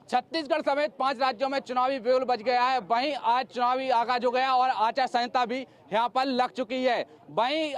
छत्तीसगढ़ समेत 5 राज्यों में चुनावी बिगुल बज गया है। वहीं आज चुनावी आगाज हो गया और आचार संहिता भी यहां पर लग चुकी है। वहीं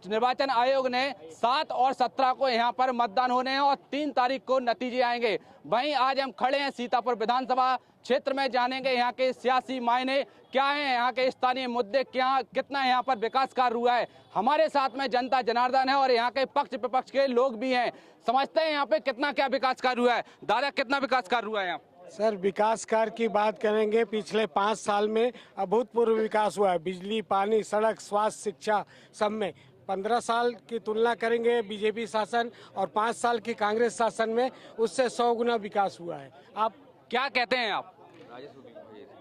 निर्वाचन आयोग ने 7 और 17 को यहां पर मतदान होने हैं और 3 तारीख को नतीजे आएंगे। वहीं आज हम खड़े हैं सीतापुर विधानसभा क्षेत्र में, जानेंगे यहाँ के सियासी मायने क्या है, यहाँ के स्थानीय मुद्दे क्या, कितना यहाँ पर विकास कार्य हुआ है। हमारे साथ में जनता जनार्दन है और यहाँ के पक्ष विपक्ष के लोग भी हैं। समझते हैं यहाँ पे कितना क्या विकास कार्य हुआ है। दादा, कितना विकास कार्य हुआ है यहाँ? सर, विकास कार्य की बात करेंगे, पिछले 5 साल में अभूतपूर्व विकास हुआ है। बिजली, पानी, सड़क, स्वास्थ्य, शिक्षा सब में 15 साल की तुलना करेंगे बीजेपी शासन और 5 साल की कांग्रेस शासन में, उससे 100 गुना विकास हुआ है। आप क्या कहते हैं आप?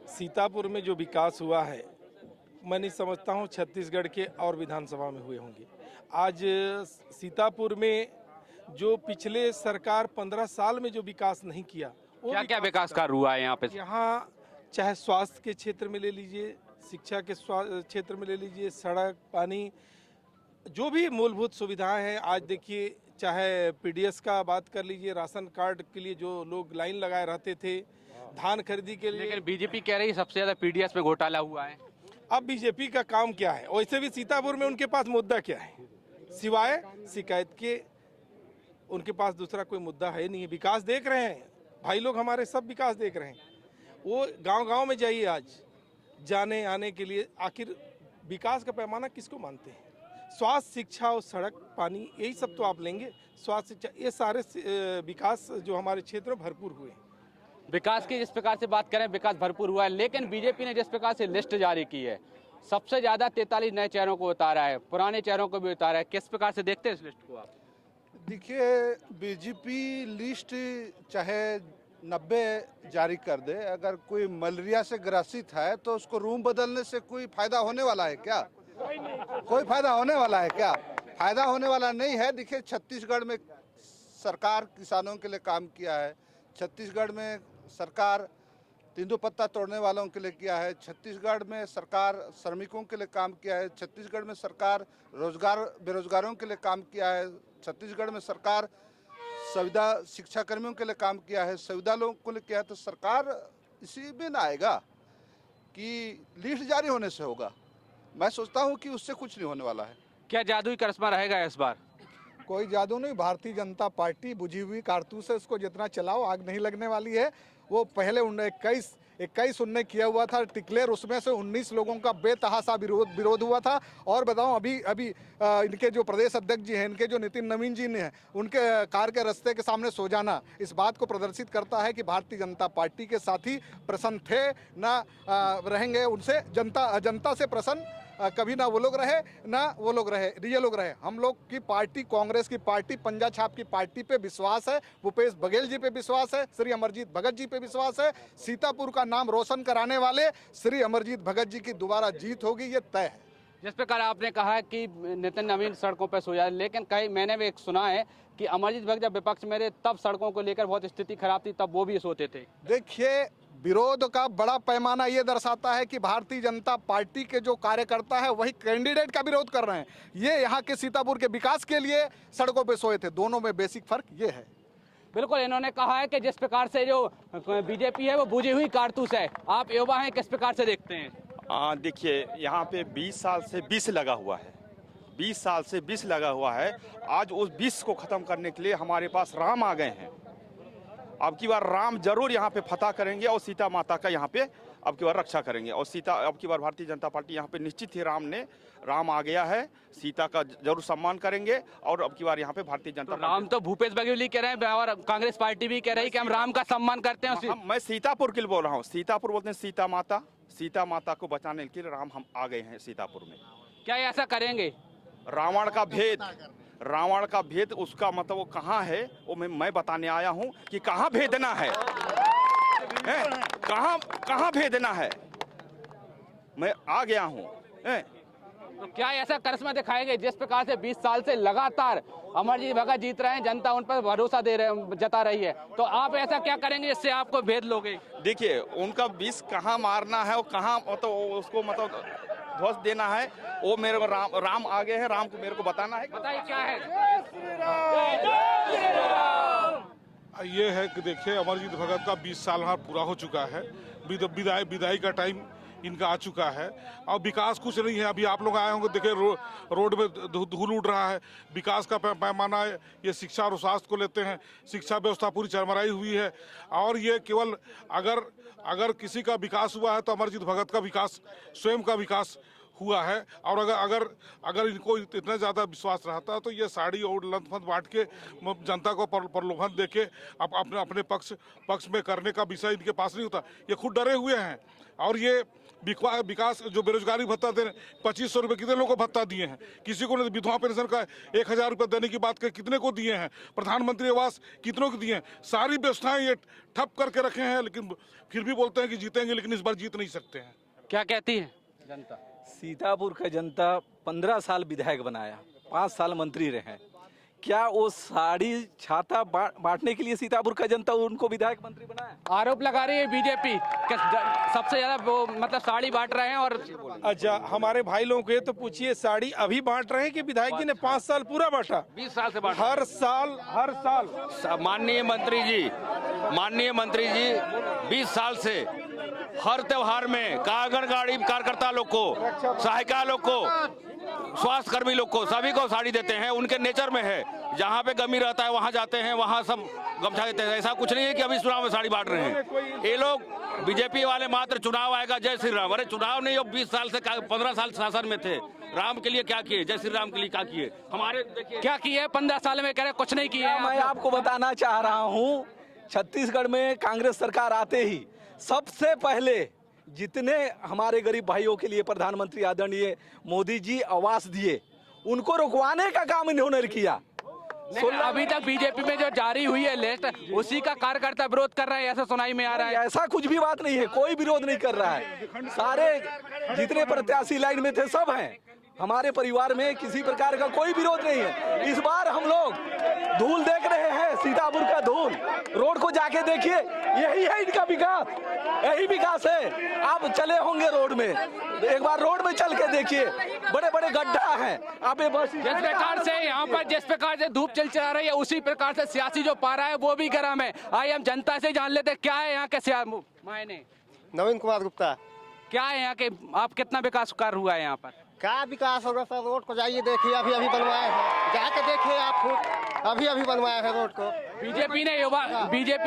सीतापुर में जो विकास हुआ है, मैं नहीं समझता हूँ छत्तीसगढ़ के और विधानसभा में हुए होंगे। आज सीतापुर में जो पिछले सरकार 15 साल में जो विकास नहीं किया, क्या क्या विकास कार्य हुआ है यहाँ पे? यहाँ चाहे स्वास्थ्य के क्षेत्र में ले लीजिए, शिक्षा के क्षेत्र में ले लीजिए, सड़क, पानी, जो भी मूलभूत सुविधाएं हैं। आज देखिए, चाहे पीडीएस का बात कर लीजिए, राशन कार्ड के लिए जो लोग लाइन लगाए रहते थे, धान खरीदी के लिए। लेकिन बीजेपी कह रही है सबसे ज्यादा पीडीएस में घोटाला हुआ है। अब बीजेपी का काम क्या है? वैसे भी सीतापुर में उनके पास मुद्दा क्या है सिवाय शिकायत के? उनके पास दूसरा कोई मुद्दा है नहीं है। विकास देख रहे हैं भाई लोग, हमारे सब विकास देख रहे हैं। वो गांव-गांव में जाइए आज, जाने आने के लिए आखिर विकास का पैमाना किसको मानते हैं? स्वास्थ्य, शिक्षा और सड़क, पानी, यही सब तो आप लेंगे। स्वास्थ्य, शिक्षा, ये सारे विकास जो हमारे क्षेत्र में भरपूर हुए हैं। विकास की जिस प्रकार से बात करें, विकास भरपूर हुआ है, लेकिन बीजेपी ने जिस प्रकार से लिस्ट जारी की है, सबसे ज्यादा 43 नए चेहरों को उतारा है, पुराने चेहरों को भी उतारा है। किस प्रकार से देखते हैं इस लिस्ट को आप? देखिए, बीजेपी लिस्ट चाहे 90 जारी कर दे, अगर कोई मलेरिया से ग्रसित है तो उसको रूम बदलने से कोई फायदा होने वाला है क्या? कोई फायदा होने वाला है क्या? फायदा होने वाला नहीं है। देखिए, छत्तीसगढ़ में सरकार किसानों के लिए काम किया है, छत्तीसगढ़ में सरकार तेंदुपत्ता तोड़ने वालों के लिए किया है, छत्तीसगढ़ में सरकार श्रमिकों के लिए काम किया है, छत्तीसगढ़ में सरकार बेरोजगारों के लिए काम किया है, छत्तीसगढ़ में सरकार संविदा शिक्षा कर्मियों के लिए काम किया है, संविदा लोगों को लिए किया है। तो सरकार इसी में ना आएगा कि लिस्ट जारी होने से होगा। मैं सोचता हूं कि उससे कुछ नहीं होने वाला है। क्या जादुई करिश्मा रहेगा इस बार? कोई जादू नहीं। भारतीय जनता पार्टी बुझी हुई कारतूस है, उसको जितना चलाओ आग नहीं लगने वाली है। वो पहले 21 उनने किया हुआ था टिक्लेयर, उसमें से 19 लोगों का बेतहासा विरोध हुआ था। और बताऊं, अभी इनके जो प्रदेश अध्यक्ष जी हैं, इनके जो नितिन नवीन जी ने हैं, उनके कार के रास्ते के सामने सो जाना इस बात को प्रदर्शित करता है कि भारतीय जनता पार्टी के साथी प्रसन्न थे ना रहेंगे। उनसे जनता से प्रसन्न कभी ना वो लोग रहे ना वो लोग रहे, ये लोग रहे। हम लोग की पार्टी, कांग्रेस की पार्टी, पंजा छाप की पार्टी पे विश्वास है, भूपेश बघेल जी पे विश्वास है, श्री अमरजीत भगत जी पे विश्वास है। सीतापुर का नाम रोशन कराने वाले श्री अमरजीत भगत जी की दोबारा जीत होगी, ये तय है। जिस प्रकार आपने कहा है कि नितिन नवीन सड़कों पर सो जाए, लेकिन कहीं मैंने भी एक सुना है कि अमरजीत भगत जब विपक्ष में रहे तब सड़कों को लेकर बहुत स्थिति खराब थी, तब वो भी सोते थे। देखिए, विरोध का बड़ा पैमाना ये दर्शाता है कि भारतीय जनता पार्टी के जो कार्यकर्ता है वही कैंडिडेट का विरोध कर रहे हैं। ये यहाँ के सीतापुर के विकास के लिए सड़कों पे सोए थे। दोनों में बेसिक फर्क ये है। बिल्कुल, इन्होंने कहा है कि जिस प्रकार से जो बीजेपी है वो बुझी हुई कारतूस है। आप युवा हैं, किस प्रकार से देखते हैं? देखिए, यहाँ पे 20 साल से 20 लगा हुआ है, 20 साल से 20 लगा हुआ है। आज उस 20 को खत्म करने के लिए हमारे पास राम आ गए हैं। अब की बार राम जरूर यहाँ पे फतह करेंगे और सीता माता का यहाँ पे अब की बार रक्षा करेंगे। और सीता, अब की बार भारतीय जनता पार्टी यहाँ पे निश्चित ही राम आ गया है, सीता का जरूर सम्मान करेंगे। और अब की बार यहाँ पे भारतीय जनता राम तो भूपेश बघेल कह रहे हैं और कांग्रेस पार्टी भी कह रही है कि हम राम का सम्मान करते हैं। मैं सीतापुर के लिए बोल रहा हूँ। सीतापुर बोलते हैं सीता माता को बचाने के लिए राम हम आ गए हैं सीतापुर में। क्या ऐसा करेंगे? रावण का भेद उसका मतलब वो कहाँ है, वो मैं बताने आया हूँ कि कहाँ भेदना है, कहाँ भेदना है, मैं आ गया हूँ। तो क्या ऐसा करिश्मा दिखाएंगे? जिस प्रकार से 20 साल से लगातार अमरजीत भगत जीत रहे हैं, जनता उन पर भरोसा जता रही है, तो आप ऐसा क्या करेंगे जिससे आपको भेद लोगे? देखिए, उनका 20 कहाँ मारना है और कहाँ उसको ध्वस्त देना है, वो मेरे को राम आगे है, राम को मेरे को बताना है। बताइए क्या है? ये है कि देखिए अमरजीत भगत का 20 साल यहाँ पूरा हो चुका है। विदाई का टाइम इनका आ चुका है और विकास कुछ नहीं है। अभी आप लोग आए होंगे, देखिए रोड में धूल उड़ रहा है। विकास का पैमाना है, ये शिक्षा और स्वास्थ्य को लेते हैं। शिक्षा व्यवस्था पूरी चरमराई हुई है और ये केवल अगर किसी का विकास हुआ है तो अमरजीत भगत का विकास, स्वयं का विकास हुआ है। और अगर इनको इतना ज़्यादा विश्वास रहता तो ये साड़ी और लंथपंथ बांट के जनता को प्रलोभन दे के अपने पक्ष में करने का विषय इनके पास नहीं होता। ये खुद डरे हुए हैं। और ये विकास जो बेरोजगारी भत्ता दे 2500 रुपये कितने लोगों को भत्ता दिए हैं? किसी को नहीं। विधवा पेंशन का 1000 रुपये देने की बात कर कितने को दिए हैं? प्रधानमंत्री आवास कितनों को दिए हैं? सारी व्यवस्थाएं ये ठप करके रखे हैं, लेकिन फिर भी बोलते हैं कि जीतेंगे, लेकिन इस बार जीत नहीं सकते हैं। क्या कहती है जनता? सीतापुर का जनता 15 साल विधायक बनाया, 5 साल मंत्री रहे। क्या वो साड़ी छाता बांटने के लिए सीतापुर का जनता उनको विधायक मंत्री बनाया? आरोप लगा रही है बीजेपी कि सबसे ज्यादा वो मतलब साड़ी बांट रहे हैं। और अच्छा, हमारे भाई लोगों को तो पूछिए, साड़ी अभी बांट रहे हैं कि विधायक जी ने 5 साल पूरा बांटा? 20 साल से बांट हर साल माननीय मंत्री जी 20 साल से हर त्योहार में आंगनबाड़ी कार्यकर्ता लोग को, सहायिका लोग को, स्वास्थ्य कर्मी लोग को, सभी को साड़ी देते हैं। उनके नेचर में है, जहाँ पे कमी रहता है वहाँ जाते हैं, वहाँ सब गमछा देते हैं। ऐसा कुछ नहीं है कि अभी चुनाव में साड़ी बांट रहे हैं। ये लोग बीजेपी वाले मात्र चुनाव आएगा जय श्री राम। अरे चुनाव नहीं, अब 20 साल से 15 साल शासन में थे। राम के लिए क्या किए? जय श्री राम के लिए क्या किए? हमारे देखिए क्या किए 15 साल में, कह रहे कुछ नहीं किए। मैं आपको बताना चाह रहा हूँ, छत्तीसगढ़ में कांग्रेस सरकार आते ही सबसे पहले जितने हमारे गरीब भाइयों के लिए प्रधानमंत्री आदरणीय मोदी जी आवास दिए, उनको रुकवाने का काम इन्होंने किया। अभी तक बीजेपी में जो जारी हुई है लिस्ट, उसी का कार्यकर्ता विरोध कर रहे हैं, ऐसा सुनाई में आ रहा है। ऐसा कुछ भी बात नहीं है, कोई विरोध नहीं कर रहा है। सारे जितने प्रत्याशी लाइन में थे सब हैं। हमारे परिवार में किसी प्रकार का कोई विरोध नहीं है। इस बार हम लोग धूल देख रहे हैं, सीतापुर का धूल। रोड को जाके देखिए, यही है इनका विकास, यही विकास है। आप चले होंगे रोड में, एक बार रोड में चल के देखिए, बड़े बड़े गड्ढा हैं। आप बस जिस प्रकार से यहाँ पर जिस प्रकार से धूप चल रही है, उसी प्रकार से सियासी जो पारा है वो भी गर्म है। आइए हम जनता से जान लेते क्या है यहाँ के मायने। नवीन कुमार गुप्ता। क्या है यहाँ के, आप कितना विकास कार्य हुआ है यहाँ पर? क्या विकास होगा सर? रोड को जाइए देखिए, अभी बनवाए हैं, जाके देखिए आप खुद, अभी बनवाया है रोड को। बीजेपी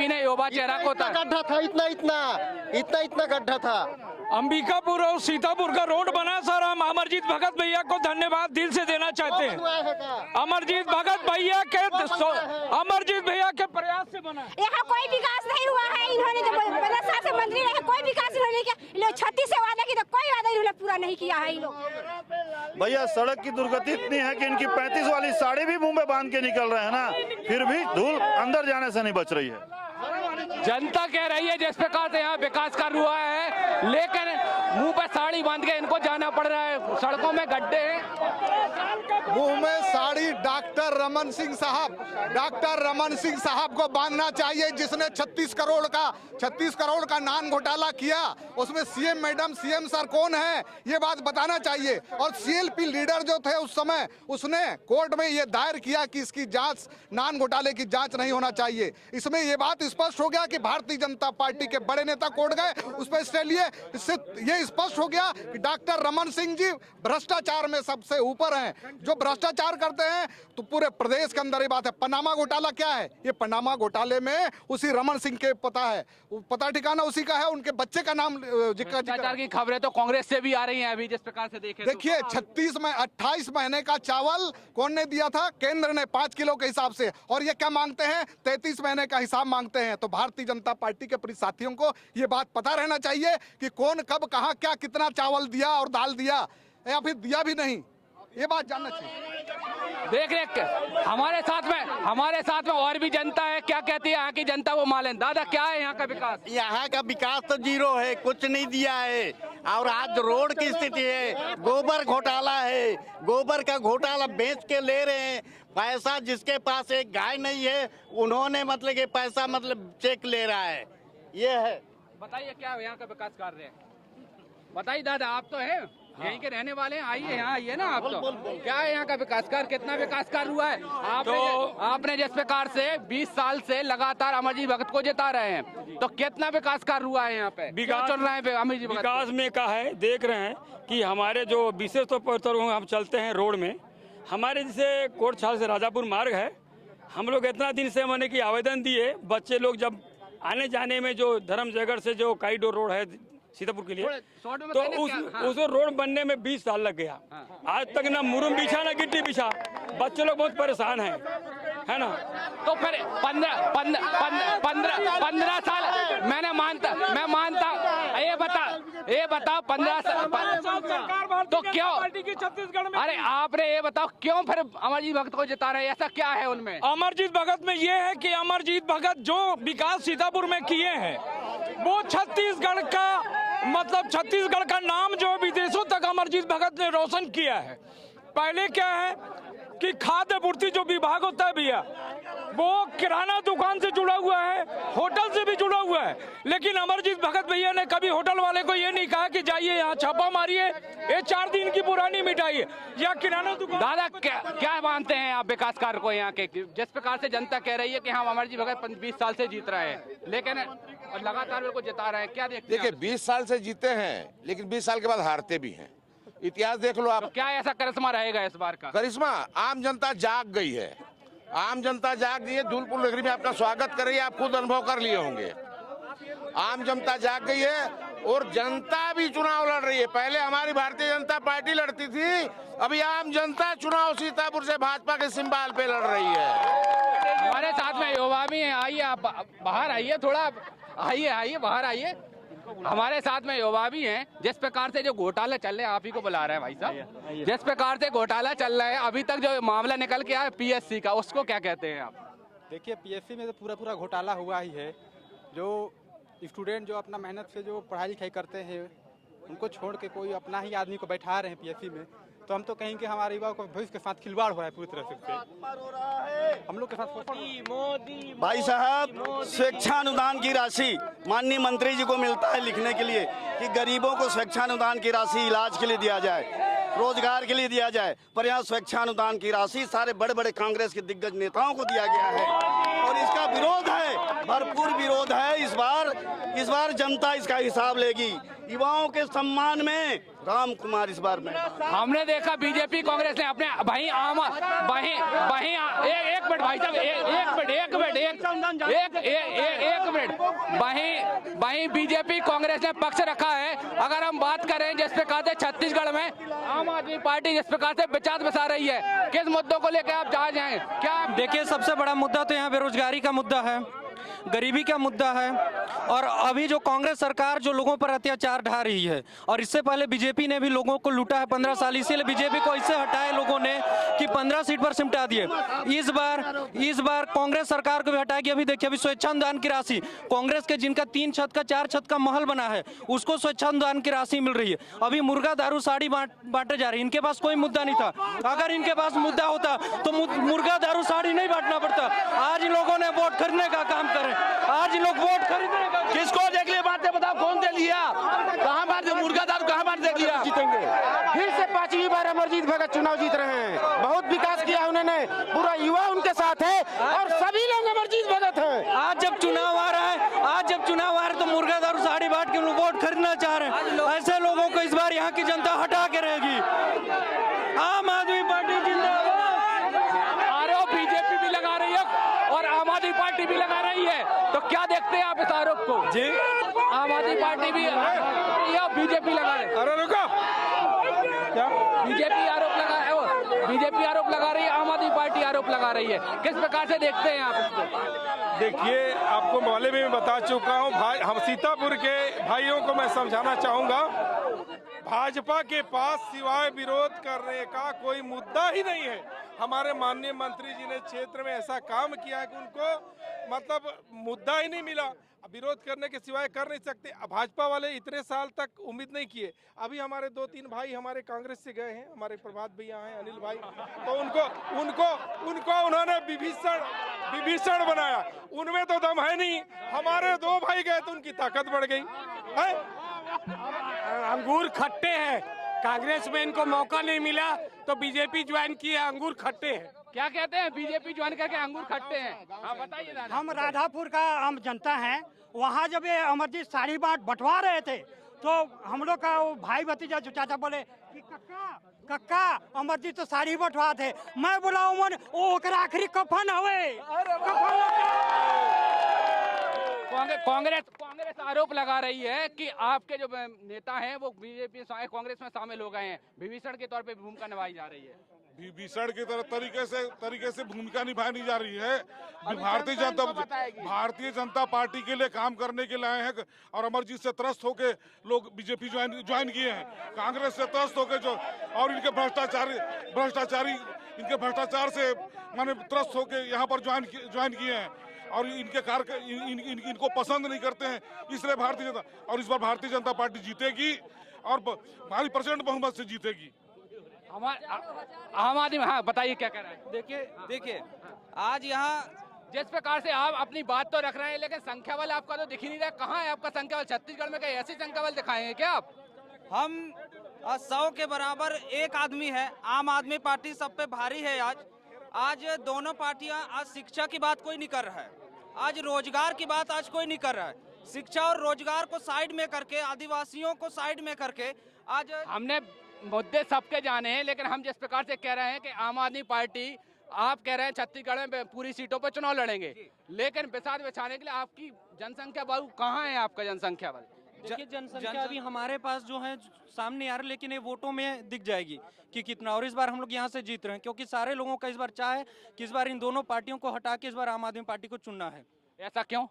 ने युवा चेहरा को गड्ढा था, इतना गड्ढा था। अंबिकापुर और सीतापुर का रोड बना सर। हम अमरजीत भगत भैया को धन्यवाद दिल से देना चाहते हैं। अमरजीत भैया के प्रयास से बना। यहाँ कोई विकास नहीं हुआ है। इन्होंने जब 15 साल से मंत्री रहे, कोई विकास इन्होंने किया। 36 से वादा की तो कोई वादा इन्होंने पूरा नहीं किया है। भैया सड़क की दुर्गति इतनी है कि इनकी 35 वाली साड़ी भी मुंह में बांध के निकल रहे हैं ना, फिर भी धूल अंदर जाने से नहीं बच रही है। जनता कह रही है जिस प्रकार से यहाँ विकास कार्य हुआ है, लेकिन मुंह पर साड़ी बांध के इनको जाना पड़ रहा है। सड़कों में गड्ढे हैं, मुंह में साड़ी। डॉक्टर रमन सिंह साहब को बांधना चाहिए, जिसने 36 करोड़ का नान घोटाला किया। उसमें सीएम मैडम, सीएम सर कौन है, ये बात बताना चाहिए। और सीएलपी लीडर जो थे उस समय, उसने कोर्ट में ये दायर किया कि इसकी जांच, नान घोटाले की जांच नहीं होना चाहिए। इसमें ये बात स्पष्ट हो गया कि भारतीय जनता पार्टी के बड़े नेता कोर्ट गए, उस पर इससे लिए इससे ये स्पष्ट हो गया कि डॉक्टर रमन सिंह जी भ्रष्टाचार में सबसे ऊपर हैं। जो भ्रष्टाचार करते हैं तो पूरे प्रदेश के अंदर ये बात है। पनामा घोटाला क्या है? ये पनामा घोटाले में उसी रमन सिंह के पता ठिकाना उसी का है। उनके बच्चे का नाम भ्रष्टाचार की खबरें तो कांग्रेस से भी आ रही हैं अभी जिस प्रकार से देखिए। 28 महीने का चावल कौन ने दिया था? केंद्र ने 5 किलो के हिसाब से। और ये क्या मांगते हैं? 33 महीने का हिसाब मांगते हैं। तो भारतीय जनता पार्टी के प्रिय साथियों को ये बात पता रहना चाहिए कि कौन कब कहां क्या कितना चावल दिया और दाल दिया या फिर दिया भी नहीं, ये बात जानना चाहिए। देख हमारे साथ में और भी जनता है। क्या कहती है यहाँ की जनता, वो मालें। दादा क्या है यहाँ का विकास? यहाँ का विकास तो जीरो है, कुछ नहीं दिया है। और आज रोड की स्थिति है, गोबर घोटाला है। गोबर का घोटाला बेच के ले रहे हैं पैसा। जिसके पास एक गाय नहीं है, उन्होंने मतलब कि पैसा चेक ले रहा है। ये है। बताइए क्या यहाँ का विकास कार्य है, बताइए दादा। आप तो हैं यहीं के रहने वाले हैं, आइए यहाँ आइए ना आप। तो क्या है यहाँ का विकास कार्य, कितना विकास कार्य हुआ है? आपने जिस प्रकार से 20 साल से लगातार अमरजीत भगत को जिता रहे हैं, तो कितना विकास कार्य हुआ है यहाँ पे? विकास चल रहा है अमरजीत भगत? विकास में क्या है, देख रहे हैं कि हमारे जो विशेष तौर पर हम चलते हैं रोड में, हमारे जैसे कोट छाल से राजापुर मार्ग है, हम लोग इतना दिन से मैंने कि आवेदन दिए, बच्चे लोग जब आने जाने में जो धर्मजयगढ़ से जो कॉरिडोर रोड है सीतापुर के लिए, तो उस रोड बनने में 20 साल लग गया। आज तक ना मुरुम बिछा ना गिट्टी बिछा, बच्चे लोग बहुत परेशान हैं, है ना। तो फिर 15 साल मैं मानता ये बता 15 साल तो क्यों? छत्तीसगढ़ में अरे आपने ये बताओ क्यों फिर अमरजीत भगत को जिता रहे हैं? ऐसा क्या है उनमें? अमरजीत भगत में ये है कि अमरजीत भगत जो विकास सीतापुर में किए हैं, वो छत्तीसगढ़ का मतलब छत्तीसगढ़ का नाम जो विदेशों तक अमरजीत भगत ने रोशन किया है। पहले क्या है कि खाद्य पूर्ति जो विभाग होता है भैया, वो किराना दुकान से जुड़ा हुआ है, होटल से भी जुड़ा हुआ है, लेकिन अमरजीत भगत भैया ने कभी होटल वाले को ये नहीं कहा कि जाइए यहाँ छापा मारिए, ये 4 दिन की पुरानी मिठाई है, या किराना दुकान। दादा क्या मानते हैं आप विकास कार्य को यहाँ के? जिस प्रकार से जनता कह रही है कि हम अमरजीत भगत 20 साल से जीत रहे हैं, लेकिन लगातार उनको जिता रहे हैं, क्या देखते हैं? देखिए 20 साल से जीते हैं, लेकिन 20 साल के बाद हारते भी हैं। इतिहास देख लो आप। तो क्या ऐसा करिश्मा रहेगा इस बार का? करिश्मा, आम जनता जाग गई है, आम जनता जाग गई है। धूलपुर नगरी में आपका स्वागत कर रही है, आप खुद अनुभव कर लिए होंगे। आम जनता जाग गई है और जनता भी चुनाव लड़ रही है। पहले हमारी भारतीय जनता पार्टी लड़ती थी, अभी आम जनता चुनाव सीतापुर से भाजपा के सिंबल पे लड़ रही है। हमारे साथ में युवा भी हैं, आइए आप बाहर आइए, थोड़ा आइए बाहर आइए। हमारे साथ में युवा भी हैं। जिस प्रकार से जो घोटाला चल रहे हैं, आप ही को बुला रहे हैं भाई साहब, जिस प्रकार से घोटाला चल रहा है, अभी तक जो मामला निकल के आया पीएससी का, उसको क्या कहते हैं आप? देखिए पीएससी में तो पूरा घोटाला हुआ ही है। जो स्टूडेंट जो अपना मेहनत से जो पढ़ाई लिखाई करते हैं, उनको छोड़ के कोई अपना ही आदमी को बैठा रहे हैं पीएससी में, तो हम तो कहेंगे हमारे युवा को भविष्य के साथ खिलवाड़ हो रहा है पूरी तरह से। हम लोग के साथ भाई साहब, स्वेच्छानुदान की राशि माननीय मंत्री जी को मिलता है लिखने के लिए कि गरीबों को स्वेच्छानुदान की राशि इलाज के लिए दिया जाए, रोजगार के लिए दिया जाए, पर यहाँ स्वेच्छानुदान की राशि सारे बड़े बड़े कांग्रेस के दिग्गज नेताओं को दिया गया है और इसका विरोध है, भरपूर विरोध है। इस बार जनता इसका हिसाब लेगी। युवाओं के सम्मान में राम कुमार इस बार में हमने देखा बीजेपी कांग्रेस ने अपने एक मिनट भाई साहब, एक मिनट वहीं बीजेपी कांग्रेस ने पक्ष रखा है। अगर हम बात करें जिस प्रकार से छत्तीसगढ़ में आम आदमी पार्टी जिस प्रकार से विचार बसा रही है, किस मुद्दों को लेकर आप जहाँ जाएं? क्या देखिए, सबसे बड़ा मुद्दा तो यहाँ बेरोजगारी का मुद्दा है, गरीबी का मुद्दा है, और अभी जो कांग्रेस सरकार जो लोगों पर अत्याचार ढा रही है, और इससे पहले बीजेपी ने भी लोगों को लूटा है 15 साल, इसीलिए बीजेपी को इससे हटाए लोगों ने कि 15 सीट पर सिमटा दिए। इस बार कांग्रेस सरकार को भी हटाएगी। अभी देखिए, अभी स्वेच्छानुदान की राशि कांग्रेस के जिनका 3 छत का 4 छत का महल बना है, उसको स्वेच्छानुदान की राशि मिल रही है। अभी मुर्गा दारू साड़ी बांटे जा रही है। इनके पास कोई मुद्दा नहीं था। अगर इनके पास मुद्दा होता तो मुर्गा दारू साड़ी नहीं बांटना पड़ता। आज इन लोगों ने वोट खरीदने का काम करें, आज लोग वोट खरीदने का किसको देख लिया बांटते, बताओ कौन दे लिया? कहाँ बांट दिया? मुर्गा दारू कहाँ बांट देख लिया? जीतेंगे फिर से 5वीं बार अमरजीत भगत चुनाव जीत रहे हैं। बहुत विकास किया उन्होंने, पूरा युवा उनके साथ है और सभी लोग अमरजीत भगत हैं। आज जब चुनाव आ रहा है तो मुर्गा दारू साड़ी बांट के लोग वोट खरीदना चाह रहे हैं। ऐसे लोगों को इस बार यहाँ की जनता हटा के रहेगी। आम आदमी पार्टी जिंदाबाद। आरोप बीजेपी भी लगा रही है और आम आदमी पार्टी भी लगा रही है, तो क्या देखते हैं आप इस आरोप को? जी, आम आदमी पार्टी भी या बीजेपी लगा रही है? अरे रुको, क्या बीजेपी आरोप लगा रही है, आम आदमी पार्टी आरोप लगा रही है। किस प्रकार से देखते हैं आप इसको? देखिए, आपको पहले भी मैं बता चुका हूँ भाई, हम सीतापुर के भाइयों को मैं समझाना चाहूँगा, भाजपा के पास सिवाय विरोध करने का कोई मुद्दा ही नहीं है। हमारे माननीय मंत्री जी ने क्षेत्र में ऐसा काम किया है कि उनको मतलब मुद्दा ही नहीं मिला। विरोध करने के सिवाय कर नहीं सकते। भाजपा वाले इतने साल तक उम्मीद नहीं किए। अभी हमारे 2-3 भाई हमारे कांग्रेस से गए हैं, हमारे प्रभात भैया हैं, अनिल भाई, तो उनको उन्होंने विभीषण बनाया। उनमें तो दम है नहीं। हमारे 2 भाई गए तो उनकी ताकत बढ़ गई है। अंगूर खट्टे हैं, कांग्रेस में इनको मौका नहीं मिला तो बीजेपी ज्वाइन किए, अंगूर खट्टे हैं। क्या कहते हैं, बीजेपी ज्वाइन करके अंगूर खट्टे हैं? हाँ बताइए दादा। हम राधापुर का आम जनता हैं। वहाँ जब ये अमरजीत साड़ी बंटवा रहे थे तो हम लोग का वो भाई भतीजा जो चाचा बोले कि कक्का अमरजीत तो साड़ी बंटवा थे। मैं बोला उमन वो आखिरी कफन हवे। कांग्रेस आरोप लगा रही है कि आपके जो नेता हैं वो बीजेपी कांग्रेस में शामिल हो गए हैं, विभीषण के तौर पे भूमिका निभाई जा रही है। विभीषण की तरह तरीके से भूमिका निभाई नहीं जा रही है। भारतीय जनता पार्टी के लिए काम करने के लिए आए हैं और अमरजीत से त्रस्त होके लोग बीजेपी ज्वाइन किए हैं। कांग्रेस से त्रस्त होके जो और इनके भ्रष्टाचार से माने त्रस्त होके यहाँ पर ज्वाइन किए हैं और इनको पसंद नहीं करते हैं, इसलिए भारतीय जनता और इस बार भारतीय जनता पार्टी जीतेगी और भारी प्रचंड बहुमत से जीतेगी। आम आदमी, हाँ बताइए क्या कह रहे हैं? देखिए आज यहाँ जिस प्रकार से आप अपनी बात तो रख रहे हैं लेकिन संख्या बल आपका तो दिख ही नहीं रहा। कहाँ है आपका संख्या बल? छत्तीसगढ़ में कहीं ऐसी संख्या बल दिखाएंगे क्या आप? हम 100 के बराबर एक आदमी है। आम आदमी पार्टी सब पे भारी है। आज दोनों पार्टियां, आज शिक्षा की बात कोई नहीं कर रहा है, आज रोजगार की बात आज कोई नहीं कर रहा है। शिक्षा और रोजगार को साइड में करके, आदिवासियों को साइड में करके आज हमने मुद्दे सबके जाने हैं, लेकिन हम जिस प्रकार से कह रहे हैं कि आम आदमी पार्टी, आप कह रहे हैं छत्तीसगढ़ में पूरी सीटों पर चुनाव लड़ेंगे, लेकिन बिसात बिछाने के लिए आपकी जनसंख्या बल कहाँ है? आपका जनसंख्या बल देखिए, जनसंख्या अभी हमारे पास जो है सामने आ रही, लेकिन ये वोटों में दिख जाएगी कि कितना। और इस बार हम लोग यहाँ से जीत रहे हैं क्योंकि सारे लोगों का इस बार चाह है कि इस बार इन दोनों पार्टियों को हटा के इस बार आम आदमी पार्टी को चुनना है। ऐसा क्यों?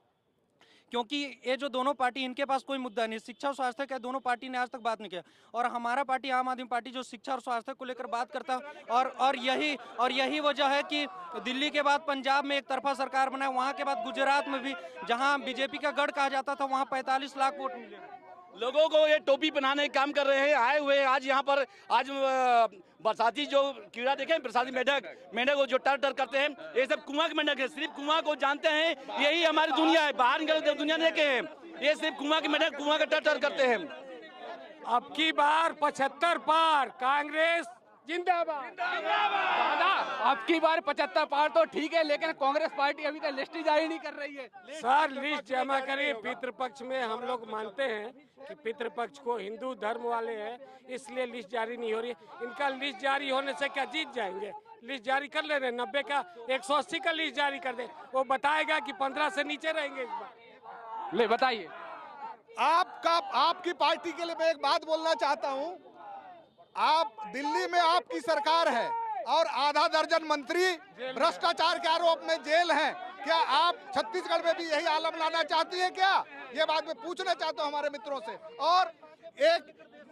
क्योंकि ये जो दोनों पार्टी, इनके पास कोई मुद्दा नहीं, शिक्षा और स्वास्थ्य का दोनों पार्टी ने आज तक बात नहीं किया। और हमारा पार्टी आम आदमी पार्टी जो शिक्षा और स्वास्थ्य को लेकर बात करता है और यही वजह है कि दिल्ली के बाद पंजाब में एक तरफा सरकार बना, वहाँ के बाद गुजरात में भी जहाँ बीजेपी का गढ़ कहा जाता था वहाँ 45 लाख वोट मिले। लोगों को ये टोपी पहनाने का काम कर रहे हैं आए हुए। आज यहाँ पर आज बरसाती जो कीड़ा देखें, बरसाती मेंढक को जो टर करते हैं, ये सब कुआं के मेंढक है। सिर्फ कुआं को जानते हैं, यही हमारी दुनिया है। बाहर निकल दुनिया देखे हैं, ये सिर्फ कुआं के मेंढक कुआं का टर करते हैं। अब की बार 75 पार, कांग्रेस जिंदाबाद। दादा, अब की बार 75 पार तो ठीक है, लेकिन कांग्रेस पार्टी अभी तक लिस्ट ही जारी नहीं कर रही है। सर लिस्ट जमा करिए। पितृपक्ष में हम लोग मानते हैं कि पितृपक्ष को हिंदू धर्म वाले हैं, इसलिए लिस्ट जारी नहीं हो रही है। इनका लिस्ट जारी होने से क्या जीत जाएंगे? लिस्ट जारी कर ले रहे, 90 का 180 का लिस्ट जारी कर दे, वो बताएगा कि 15 से नीचे रहेंगे इस बार। ले बताइए। आपकी पार्टी के लिए मैं एक बात बोलना चाहता हूँ। आप दिल्ली में आपकी सरकार है और आधा दर्जन मंत्री भ्रष्टाचार के आरोप में जेल हैं। क्या आप छत्तीसगढ़ में भी यही आलम लाना चाहती है क्या? ये बात मैं पूछना चाहता हूँ हमारे मित्रों से। और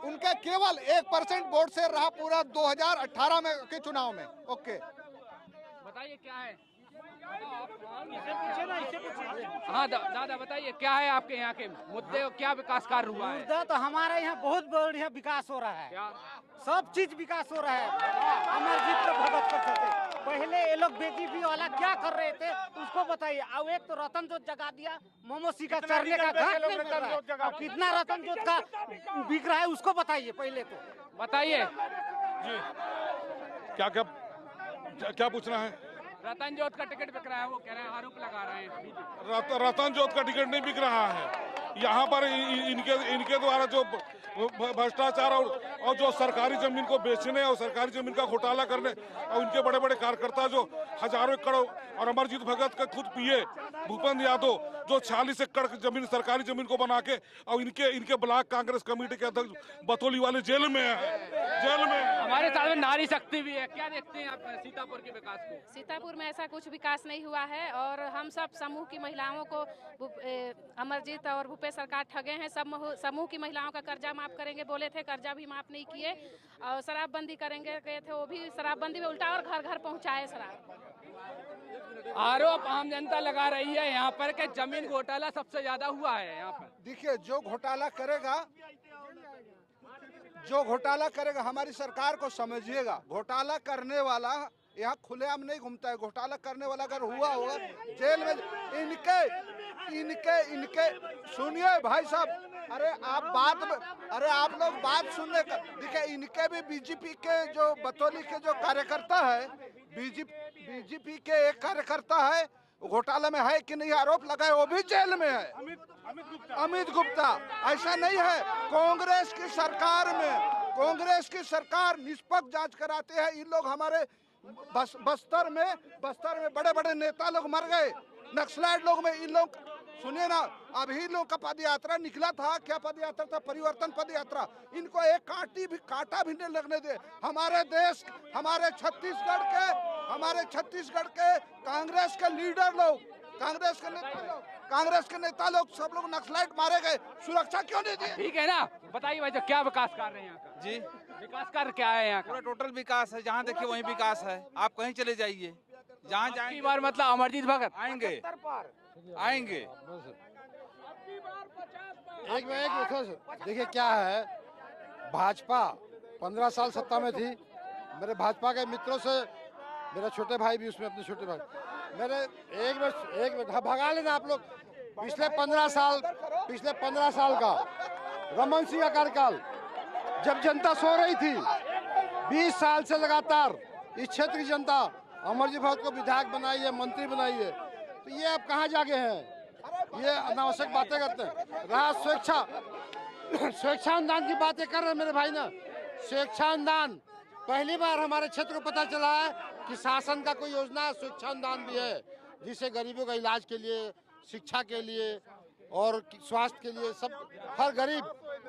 उनका केवल 1% वोट से रहा पूरा 2018 में के चुनाव में। ओके, बताइए क्या है? हाँ दादा बताइए क्या है आपके यहाँ के मुद्दे, क्या विकास कार्य हुआ है? मुद्दा तो हमारे यहाँ बहुत बढ़िया विकास हो रहा है। सब चीज विकास हो रहा है। अमरजीत तो भगत कर सकते। पहले ये लोग बीजेपी वाला क्या कर रहे थे उसको बताइए। अब एक तो रतन जोत जगा दिया, मोमोसी का चढ़ने का घाट नहीं मिल रहा है। अब कितना रतन जोत का बिक रहा है उसको बताइए। पहले तो बताइए जी, क्या पूछना है? रतन जोत का टिकट बिक रहा है, वो कह रहे हैं, आरोप लगा रहे हैं। रतन जोत का टिकट नहीं बिक रहा है। यहाँ पर इनके द्वारा जो भ्रष्टाचार और जो सरकारी जमीन को बेचने और सरकारी जमीन का घोटाला करने और इनके बड़े बड़े कार्यकर्ता जो हजारों एकड़ और अमरजीत भगत का खुद पीए भूपेंद्र यादव जो 46 एकड़ जमीन सरकारी जमीन को बना के और इनके ब्लॉक कांग्रेस कमेटी के अध्यक्ष बतौली वाले जेल में है। जेल में हमारे साथ में नारी शक्ति भी है। क्या देखते हैं आप सीतापुर के विकास को? सीतापुर में ऐसा कुछ विकास नहीं हुआ है और हम सब समूह की महिलाओं को अमरजीत और भूपेश सरकार ठगे हैं। सब समूह की महिलाओं का कर्जा माफ करेंगे बोले थे, कर्जा भी माफ नहीं किए। और शराबबंदी करेंगे कहे थे, वो भी शराबबंदी में उल्टा और घर घर पहुंचाए शराब। आरोप आम जनता लगा रही है यहाँ पर कि जमीन घोटाला सबसे ज्यादा हुआ है यहाँ पर। देखिए, जो घोटाला करेगा हमारी सरकार को समझिएगा। घोटाला करने वाला यहाँ खुलेआम नहीं घूमता है। घोटाला करने वाला अगर हुआ होगा जेल में, इनके सुनिए भाई साहब, अरे आप लोग बात सुनने का देखिए, इनके भी बीजेपी के जो बतौली के जो कार्यकर्ता है, बीजेपी के एक कार्यकर्ता है घोटाले में है कि नहीं आरोप लगाए, वो भी जेल में है, अमित गुप्ता। ऐसा नहीं है, कांग्रेस की सरकार निष्पक्ष जांच कराते हैं। इन लोग हमारे बस्तर में बड़े बड़े नेता लोग मर गए, नक्सलाइट लोग में। इन लोग सुनिए ना, अभी लोग का पद यात्रा निकला था, क्या पद यात्रा था? परिवर्तन पद यात्रा। इनको एक कांटा भी नहीं लगने दे। हमारे देश, हमारे छत्तीसगढ़ के कांग्रेस के लीडर लोग, कांग्रेस के नेता लोग सब लोग नक्सलाइट मारे गए, सुरक्षा क्यों नहीं दी? ठीक है ना, बताइए भाई, तो क्या विकास कर रहे हैं यहाँ का? जी, विकास कर क्या है यहाँ का? पूरा टोटल विकास है, जहाँ देखिए वहीं विकास है। आप कहीं चले जाइए, जहाँ जाएंगे बार मतलब अमरजीत भगत आएंगे। एक देखिए क्या है, भाजपा 15 साल सत्ता में थी। मेरे भाजपा के मित्रों से, मेरा छोटे भाई भी उसमें, अपने छोटे भाई मेरे एक भगा लेना आप लोग। पिछले 15 साल का रमन सिंह का कार्यकाल, जब जनता सो रही थी, 20 साल से लगातार इस क्षेत्र की जनता अमरजीत भगत को विधायक बनाई है, मंत्री बनाई है। तो ये अब कहाँ जागे हैं? ये अनावश्यक बातें करते हैं। रहा स्वेच्छानुदान की बातें कर रहे हैं मेरे भाई ना। स्वेच्छानुदान पहली बार हमारे क्षेत्र को पता चला है कि शासन का कोई योजना स्वेच्छानुदान भी है, जिससे गरीबों का इलाज के लिए, शिक्षा के लिए और स्वास्थ्य के लिए, सब हर गरीब,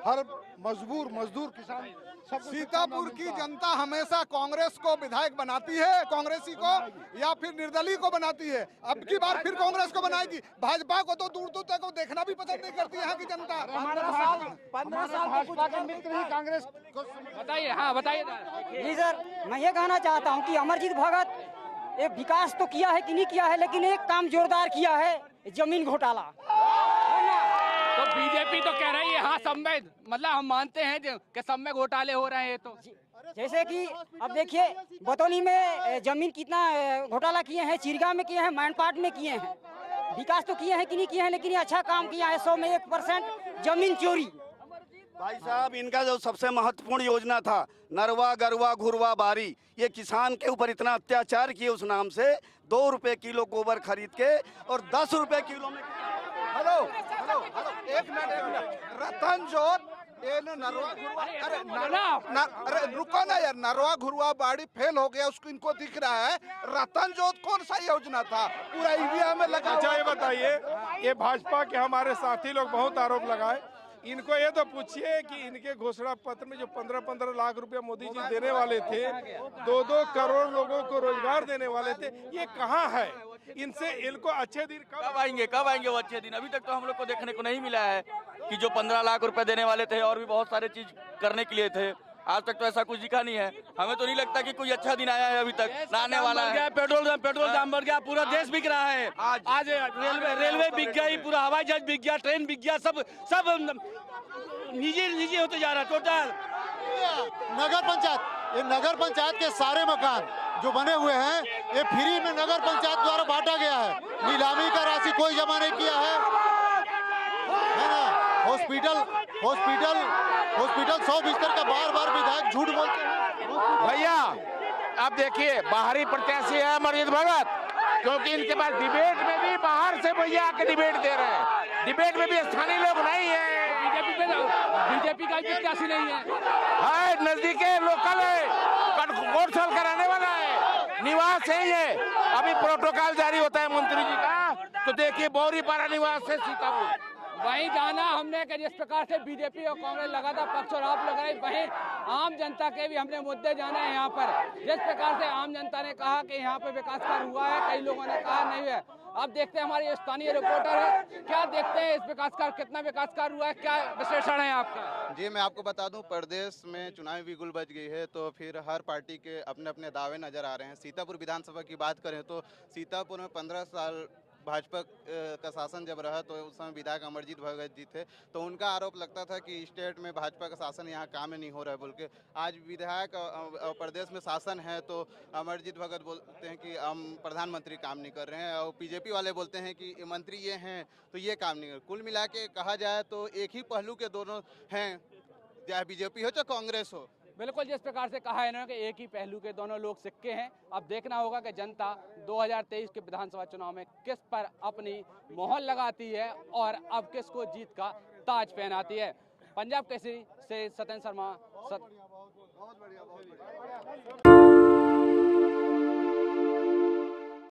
हर मजदूर किसान, सब। सीतापुर की जनता हमेशा कांग्रेस को विधायक बनाती है, कांग्रेसी को, या फिर निर्दलीय को बनाती है। अब की बार फिर कांग्रेस को बनाएगी। भाजपा को तो दूर दूर तक देखना भी पसंद नहीं करती यहाँ की जनता। 15 साल भाजपा के मित्र ही कांग्रेस को। बताइए, हाँ बताइए। जी सर, मैं ये कहना चाहता हूँ कि अमरजीत भगत एक विकास तो किया है कि नहीं किया है, लेकिन एक काम जोरदार किया है, जमीन घोटाला। तो बीजेपी तो कह रही है हाँ सब में, मतलब हम मानते हैं कि सब में घोटाले हो रहे हैं। तो जैसे कि अब देखिए, बतौली में जमीन कितना घोटाला किए हैं, चिरगा में किए हैं, मैनपाट में किए हैं। विकास तो किए हैं कि नहीं किए हैं, लेकिन ये अच्छा काम किया है। 100 में 1% जमीन चोरी। भाई साहब, इनका जो सबसे महत्वपूर्ण योजना था, नरवा गरवा घुरवा बारी, ये किसान के ऊपर इतना अत्याचार किए, उस नाम से 2 रुपए किलो गोबर खरीद के और 10 रुपए किलो में। हेलो, एक मिनट, रतन जोत, अरे रुको ना यार, नरवा घुरवा बाड़ी फेल हो गया, उसको इनको दिख रहा है। रतन जोत कौन सा योजना था? पूरा इंडिया में लगा। अच्छा ये बताइए, ये भाजपा के हमारे साथी लोग बहुत आरोप लगाए, इनको ये तो पूछिए कि इनके घोषणा पत्र में जो 15-15 लाख रुपया मोदी जी देने वाले थे, 2-2 करोड़ लोगों को रोजगार देने वाले थे, ये कहाँ है? इनसे इनको अच्छे दिन कब आएंगे वो अच्छे दिन? अभी तक तो हम लोग को देखने को नहीं मिला है कि जो 15 लाख रुपए देने वाले थे और भी बहुत सारे चीज करने के लिए थे, आज तक तो ऐसा कुछ दिखा नहीं है। हमें तो नहीं लगता कि कोई अच्छा दिन आया है अभी तक, ना आने वाला है। पेट्रोल दाम बढ़ गया, पूरा देश बिक रहा है। आज रेलवे बिक गई, पूरा हवाई जहाज बिक गया, ट्रेन बिक गया, सब निजी होते जा रहा है टोटल। नगर पंचायत के सारे मकान जो बने हुए हैं, ये फ्री में नगर पंचायत द्वारा बांटा गया है। नीलामी का राशि कोई जमा नहीं किया है ना। हॉस्पिटल 100 बिस्तर का बार विधायक झूठ बोलते हैं। भैया अब देखिए, बाहरी प्रत्याशी है अमरजीत भगत, क्योंकि इनके पास डिबेट में भी बाहर से भैया आके डिबेट दे रहे हैं। डिबेट में भी स्थानीय लोग नहीं है, बीजेपी का प्रत्याशी नहीं है, नजदीक है, लोकल है, वोट साल कराने वाला है, निवास है ये। अभी प्रोटोकॉल जारी होता है मंत्री जी का, तो देखिए बौरीपारा निवास है सीतापुर। वहीं जाना हमने कि जिस प्रकार से बीजेपी और कांग्रेस लगातार पक्ष और आप लग रहे, वहीं आम जनता के भी हमने मुद्दे जाने हैं यहाँ पर। जिस प्रकार से आम जनता ने कहा कि यहाँ पे विकास कार्य हुआ है, कई लोगों ने कहा नहीं है। अब देखते हैं, हमारे स्थानीय रिपोर्टर है, क्या देखते हैं इस विकास कार्य, कितना विकास कार्य हुआ है, क्या विश्लेषण है आपका? जी, मैं आपको बता दूं, प्रदेश में चुनावी बिगुल बज गई है, तो फिर हर पार्टी के अपने अपने दावे नजर आ रहे हैं। सीतापुर विधानसभा की बात करें तो सीतापुर में 15 साल भाजपा का शासन जब रहा तो उस समय विधायक अमरजीत भगत जी थे, तो उनका आरोप लगता था कि स्टेट में भाजपा का शासन यहाँ काम नहीं हो रहा है बोल के। आज विधायक प्रदेश में शासन है तो अमरजीत भगत बोलते हैं कि हम प्रधानमंत्री काम नहीं कर रहे हैं, और बीजेपी वाले बोलते हैं कि मंत्री ये हैं तो ये काम नहीं कर। कुल मिला के कहा जाए तो एक ही पहलू के दोनों हैं, चाहे बीजेपी हो चाहे कांग्रेस हो। बिल्कुल, जिस प्रकार से कहा है इन्होंने कि एक ही पहलू के दोनों लोग सिक्के हैं। अब देखना होगा कि जनता 2023 के विधानसभा चुनाव में किस पर अपनी मोहर लगाती है और अब किसको जीत का ताज पहनाती है। पंजाब केसरी से सत्येंद्र शर्मा।